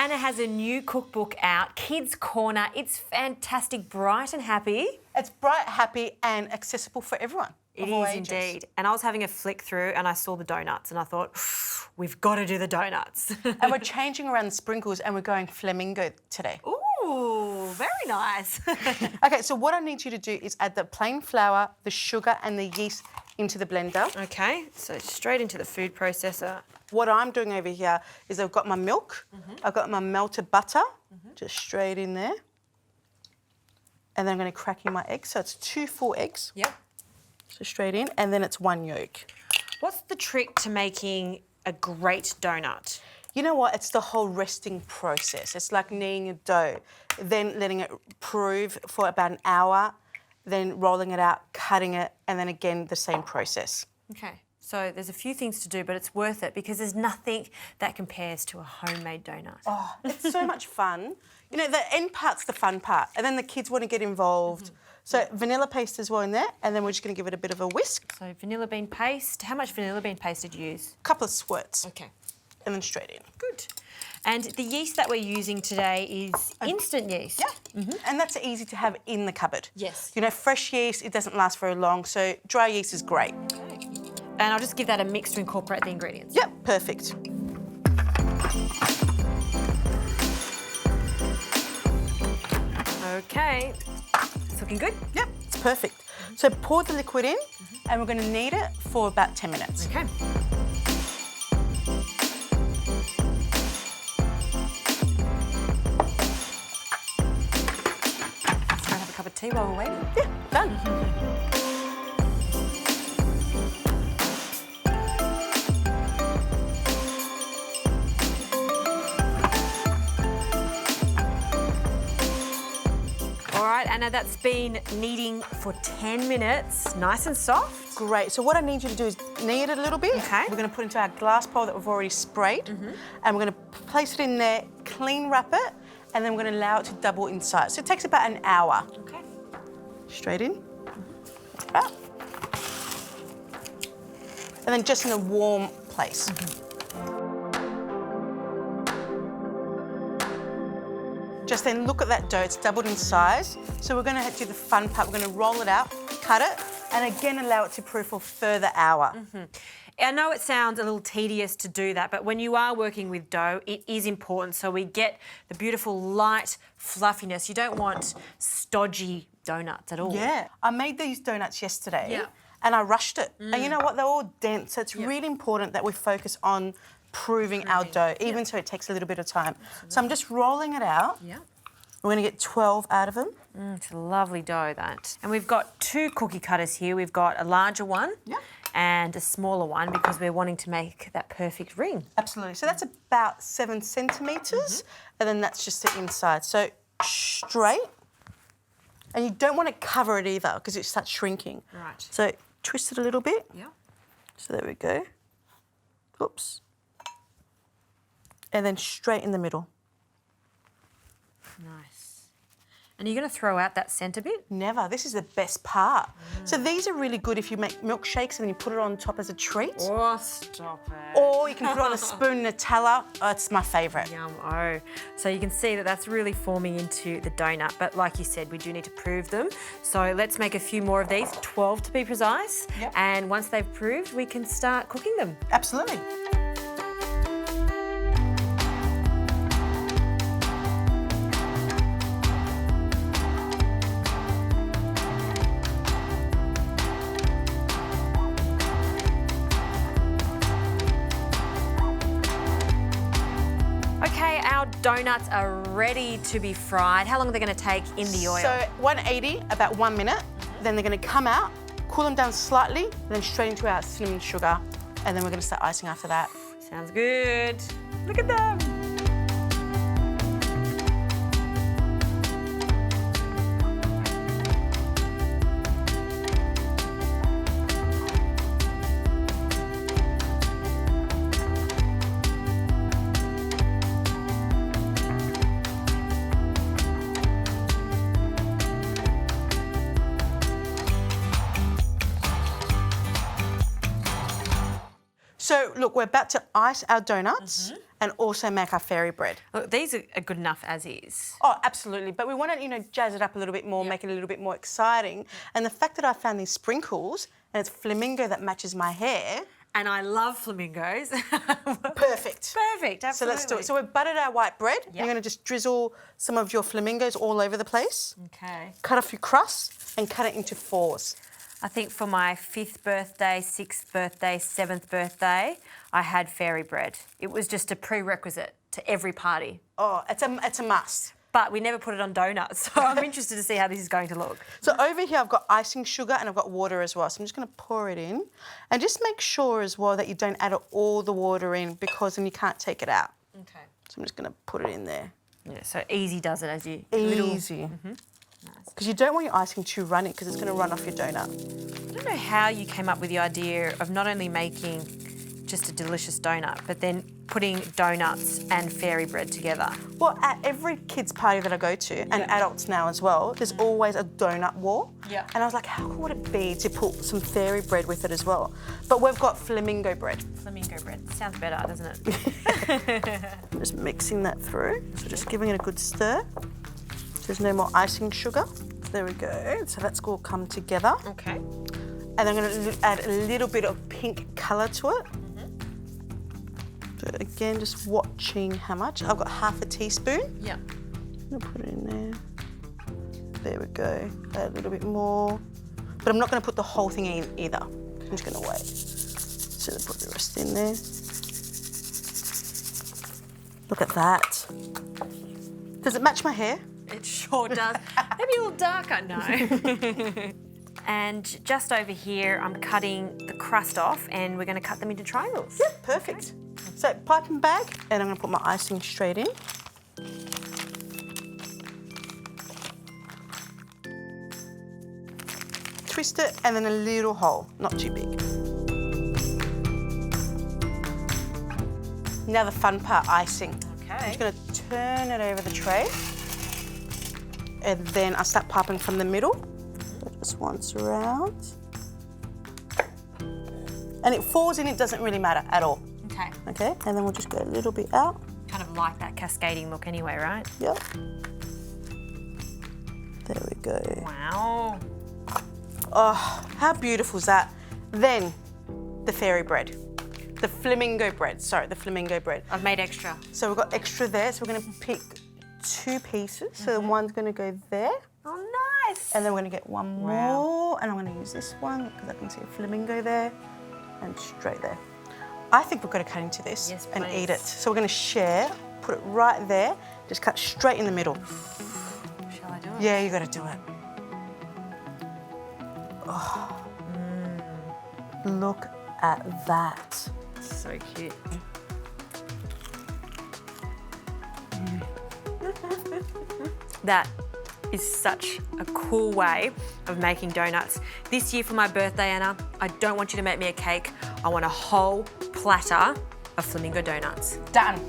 Anna has a new cookbook out, Kids Corner. It's fantastic, bright and happy. It's bright, happy and accessible for everyone. It is indeed. And I was having a flick through and I saw the donuts and I thought, we've got to do the donuts. And we're changing around the sprinkles and we're going Flamingo today. Ooh, very nice. Okay, so what I need you to do is add the plain flour, the sugar and the yeast into the blender. Okay, so straight into the food processor. What I'm doing over here is I've got my milk, I've got my melted butter, just straight in there. And then I'm going to crack in my eggs. So it's 2 full eggs. Yep. So straight in, and then it's 1 yolk. What's the trick to making a great donut? You know what? It's the whole resting process. It's like kneading a dough, then letting it prove for about an hour, then rolling it out, cutting it, and then again the same process. Okay, so there's a few things to do, but it's worth it because there's nothing that compares to a homemade donut. Oh, it's so much fun. You know, the end part's the fun part, and then the kids want to get involved. So vanilla paste as well in there, and then we're just going to give it a bit of a whisk. So vanilla bean paste. How much vanilla bean paste did you use? A couple of squirts. Okay. And then straight in. Good. And the yeast that we're using today is instant yeast. Yeah, and that's easy to have in the cupboard. Yes. You know, fresh yeast, it doesn't last very long, so dry yeast is great. Okay. And I'll just give that a mix to incorporate the ingredients. Yep, perfect. Okay. It's looking good? Yep, it's perfect. So pour the liquid in, and we're going to knead it for about 10 minutes. Okay. Let's go have a cup of tea while we're waiting. Yeah, done. All right, Anna, that's been kneading for 10 minutes, nice and soft. Great. So what I need you to do is knead it a little bit. Okay. We're going to put it into our glass bowl that we've already sprayed, and we're going to place it in there, clean wrap it, and then we're going to allow it to double in size. So it takes about an hour. Okay. Straight in. Right. And then just in a warm place. Just then look at that dough, it's doubled in size. So we're going to do the fun part. We're going to roll it out, cut it, and again allow it to proof for a further hour. I know it sounds a little tedious to do that, but when you are working with dough, it is important so we get the beautiful light fluffiness. You don't want stodgy donuts at all. Yeah, I made these donuts yesterday. Yeah. And I rushed it. And you know what, they're all dense, so it's really important that we focus on proving our dough, even so it takes a little bit of time. Absolutely. So I'm just rolling it out. Yeah. We're going to get 12 out of them. It's a lovely dough, that. And we've got 2 cookie cutters here. We've got a larger one and a smaller one because we're wanting to make that perfect ring. Absolutely. So that's about 7 centimetres, and then that's just the inside. So straight, and you don't want to cover it either because it starts shrinking. Right. So twist it a little bit. Yeah. So there we go. Oops. And then straight in the middle. Nice. And you're going to throw out that centre bit? Never. This is the best part. So these are really good if you make milkshakes and then you put it on top as a treat. Oh, stop it. Or you can put it on a spoon Nutella. Oh, it's my favourite. Yum, oh. So you can see that that's really forming into the donut. But like you said, we do need to prove them. So let's make a few more of these, 12 to be precise. Yep. And once they've proved, we can start cooking them. Absolutely. Okay, our donuts are ready to be fried. How long are they going to take in the oil? So 180, about 1 minute. Then they're going to come out, cool them down slightly, and then straight into our cinnamon sugar. And then we're going to start icing after that. Sounds good. Look at them. So look, we're about to ice our donuts and also make our fairy bread. Look, these are good enough as is. Oh, absolutely. But we want to, jazz it up a little bit more, make it a little bit more exciting. And the fact that I found these sprinkles and it's flamingo that matches my hair. And I love flamingos. Perfect. Perfect, absolutely. So let's do it. So we've buttered our white bread. You're going to just drizzle some of your flamingos all over the place. Okay. Cut off your crust and cut it into 4s. I think for my 5th birthday, 6th birthday, 7th birthday, I had fairy bread. It was just a prerequisite to every party. Oh, it's a must. But we never put it on donuts, so I'm interested to see how this is going to look. So over here I've got icing sugar and I've got water as well. So I'm just going to pour it in. And just make sure as well that you don't add all the water in because then you can't take it out. Okay. So I'm just going to put it in there. Yeah, so easy does it as you... Easy. Because you don't want your icing too runny because it's going to run off your donut. I don't know how you came up with the idea of not only making just a delicious donut, but then putting donuts and fairy bread together. Well, at every kids' party that I go to, and adults now as well, there's always a donut war. Yeah. And I was like, how cool would it be to put some fairy bread with it as well? But we've got flamingo bread. Flamingo bread. Sounds better, doesn't it? Just mixing that through. So just giving it a good stir. There's no more icing sugar. There we go. So that's all come together. Okay. And I'm going to add a little bit of pink colour to it. So again, just watching how much. I've got half a teaspoon. Yeah. I'm going to put it in there. There we go. Add a little bit more. But I'm not going to put the whole thing in either. I'm just going to wait. So I'll put the rest in there. Look at that. Does it match my hair? It sure does. Maybe a little darker, no. And just over here, I'm cutting the crust off and we're going to cut them into triangles. Yeah, perfect. So piping bag, and I'm going to put my icing straight in. Twist it, and then a little hole, not too big. Now the fun part, icing. Okay. I'm just going to turn it over the tray, and then I start piping from the middle. So just once around. And it falls in, it doesn't really matter at all. Okay. Okay, and then we'll just go a little bit out. Kind of like that cascading look anyway, right? Yep. There we go. Wow. Oh, how beautiful is that? Then the fairy bread. The flamingo bread, sorry, the flamingo bread. I've made extra. So we've got extra there, so we're going to pick 2 pieces. So one's going to go there. Oh, nice. And then we're going to get one more, and I'm going to use this one because I can see a flamingo there and straight there. I think we've got to cut into this and eat it. So we're going to share, put it right there, just cut straight in the middle. Shall I do it? Yeah, you got to do it. Oh. Look at that. So cute. That is such a cool way of making donuts. This year for my birthday, Anna, I don't want you to make me a cake. I want a whole platter of flamingo donuts. Done.